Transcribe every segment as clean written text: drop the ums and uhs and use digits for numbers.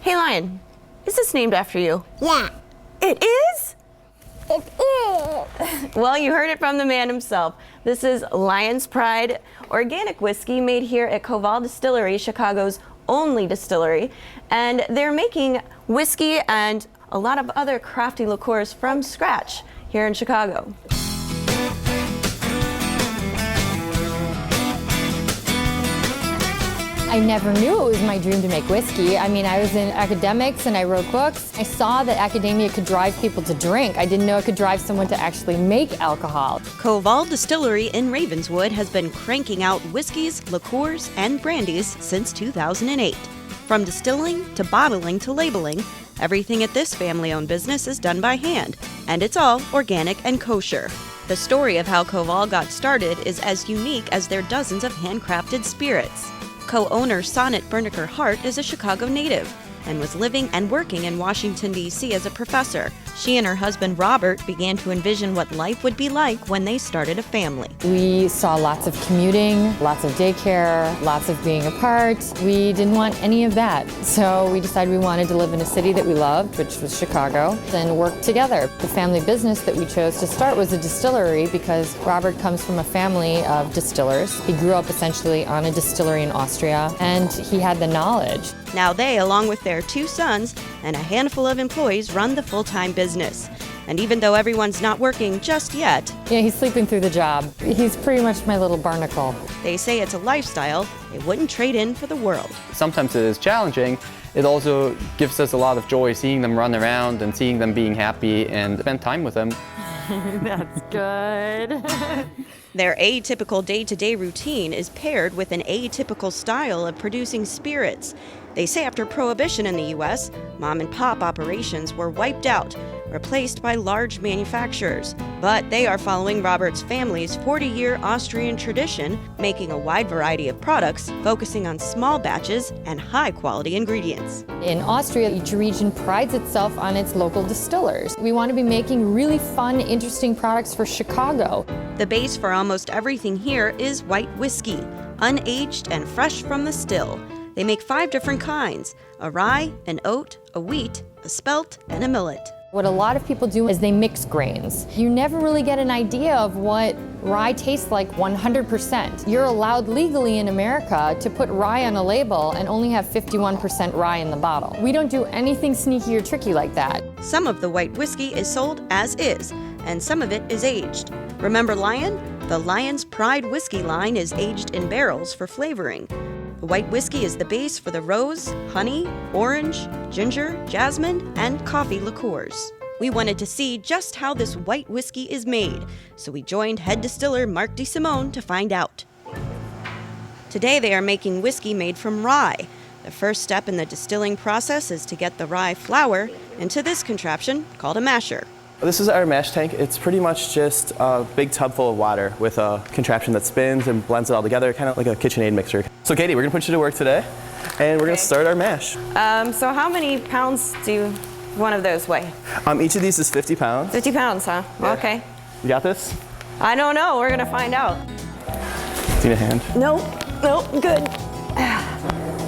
Hey, Lion, is this named after you? Yeah. It is? It is. Well, you heard it from the man himself. This is Lion's Pride organic whiskey made here at Koval Distillery, Chicago's only distillery. And they're making whiskey and a lot of other crafty liqueurs from scratch here in Chicago. I never knew it was my dream to make whiskey. I mean, I was in academics and I wrote books. I saw that academia could drive people to drink. I didn't know it could drive someone to actually make alcohol. Koval Distillery in Ravenswood has been cranking out whiskeys, liqueurs, and brandies since 2008. From distilling to bottling to labeling, everything at this family-owned business is done by hand, and it's all organic and kosher. The story of how Koval got started is as unique as their dozens of handcrafted spirits. Co-owner Sonnet Berniker Hart is a Chicago native and was living and working in Washington, D.C. as a professor. She and her husband Robert began to envision what life would be like when they started a family. We saw lots of commuting, lots of daycare, lots of being apart. We didn't want any of that. So we decided we wanted to live in a city that we loved, which was Chicago, and work together. The family business that we chose to start was a distillery because Robert comes from a family of distillers. He grew up essentially on a distillery in Austria, and he had the knowledge. Now they, along with their 2 sons and a handful of employees, run the full-time business. And even though everyone's not working just yet, Yeah, he's sleeping through the job. He's pretty much my little barnacle. they say it's a lifestyle they wouldn't trade in for the world. Sometimes it is challenging. It also gives us a lot of joy seeing them run around and seeing them being happy and spend time with them. That's good. Their atypical day-to-day routine is paired with an atypical style of producing spirits. They say after Prohibition in the U.S., mom-and-pop operations were wiped out, replaced by large manufacturers. But they are following Robert's family's 40-year Austrian tradition, making a wide variety of products, focusing on small batches and high-quality ingredients. In Austria, each region prides itself on its local distillers. We want to be making really fun, interesting products for Chicago. The base for almost everything here is white whiskey, unaged and fresh from the still. They make 5 different kinds: a rye, an oat, a wheat, a spelt, and a millet. What a lot of people do is they mix grains. You never really get an idea of what rye tastes like 100%. You're allowed legally in America to put rye on a label and only have 51% rye in the bottle. We don't do anything sneaky or tricky like that. Some of the white whiskey is sold as is, and some of it is aged. Remember Lion? The Lion's Pride whiskey line is aged in barrels for flavoring. The white whiskey is the base for the rose, honey, orange, ginger, jasmine, and coffee liqueurs. We wanted to see just how this white whiskey is made, so we joined head distiller Mark DeSimone to find out. Today they are making whiskey made from rye. The first step in the distilling process is to get the rye flour into this contraption called a masher. This is our mash tank. It's pretty much just a big tub full of water with a contraption that spins and blends it all together, kind of like a KitchenAid mixer. So Katie, we're gonna put you to work today, and we're gonna start our mash. So how many pounds do one of those weigh? Each of these is 50 pounds. 50 pounds, huh? Yeah. Okay. You got this? I don't know. We're gonna find out. Do you need a hand? Nope, good.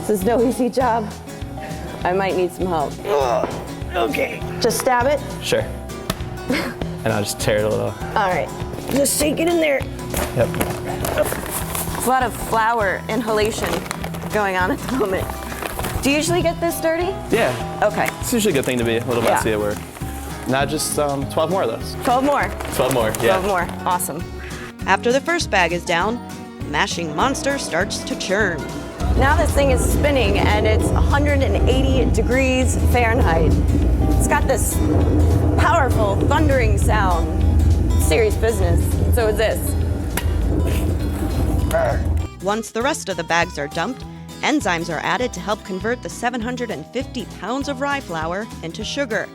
This is no easy job. I might need some help. Okay. Just stab it. Sure. And I'll just tear it a little. All right, just shake it in there. Yep. There's a lot of flour inhalation going on at the moment. Do you usually get this dirty? Yeah. Okay. It's usually a good thing to be a little messy at work. Now just 12 more of those. 12 more. 12 more, yeah. 12 more. Awesome. After the first bag is down, the mashing monster starts to churn. Now this thing is spinning and it's 180 degrees Fahrenheit. It's got this powerful thundering sound. Serious business. So is this. Once the rest of the bags are dumped, enzymes are added to help convert the 750 pounds of rye flour into sugar,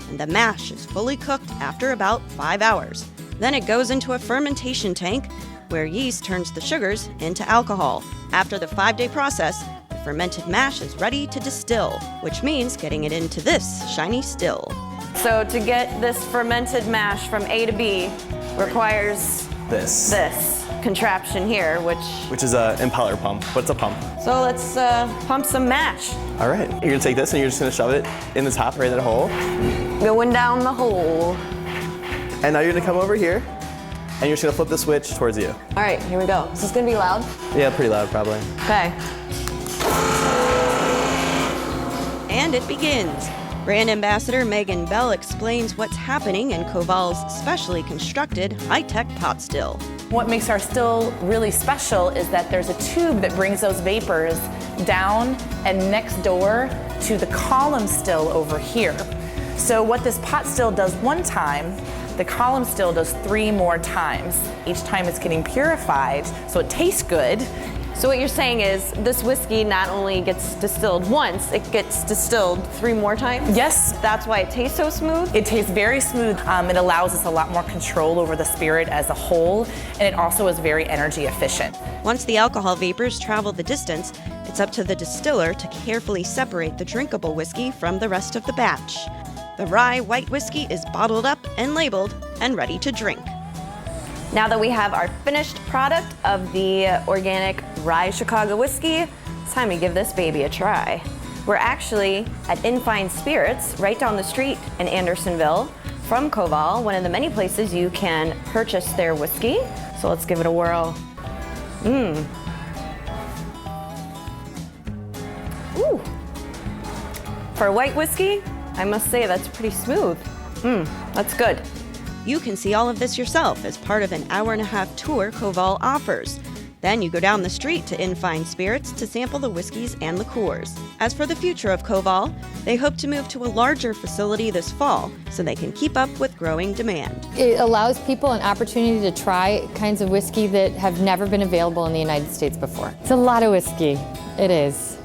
and the mash is fully cooked after about 5 hours. Then it goes into a fermentation tank where yeast turns the sugars into alcohol. After the 5-day process, the fermented mash is ready to distill, which means getting it into this shiny still. So to get this fermented mash from A to B requires This. this contraption here, Which is an impeller pump, but it's a pump. so let's pump some mash. All right, you're gonna take this and you're just gonna shove it in the top right in that hole. Going down the hole. And now you're gonna come over here and you're just gonna flip the switch towards you. All right, here we go. Is this gonna be loud? Yeah, pretty loud probably. Okay. And it begins. Brand Ambassador Megan Bell explains what's happening in Koval's specially constructed high-tech pot still. What makes our still really special is that there's a tube that brings those vapors down and next door to the column still over here. So what this pot still does one time, the column still does 3 more times. Each time it's getting purified, so it tastes good. So what you're saying is this whiskey not only gets distilled once, it gets distilled 3 more times? Yes, That's why it tastes so smooth? it tastes very smooth. It allows us a lot more control over the spirit as a whole, and it also is very energy efficient. Once the alcohol vapors travel the distance, it's up to the distiller to carefully separate the drinkable whiskey from the rest of the batch. The rye white whiskey is bottled up and labeled and ready to drink. Now that we have our finished product of the organic Rye Chicago Whiskey, it's time to give this baby a try. We're actually at Infine Spirits right down the street in Andersonville from Koval, one of the many places you can purchase their whiskey. So let's give it a whirl. Ooh. For a white whiskey, I must say that's pretty smooth. That's good. You can see all of this yourself as part of an hour-and-a-half tour Koval offers. Then you go down the street to Infine Spirits to sample the whiskeys and liqueurs. As for the future of Koval, they hope to move to a larger facility this fall so they can keep up with growing demand. It allows people an opportunity to try kinds of whiskey that have never been available in the United States before. It's a lot of whiskey. It is.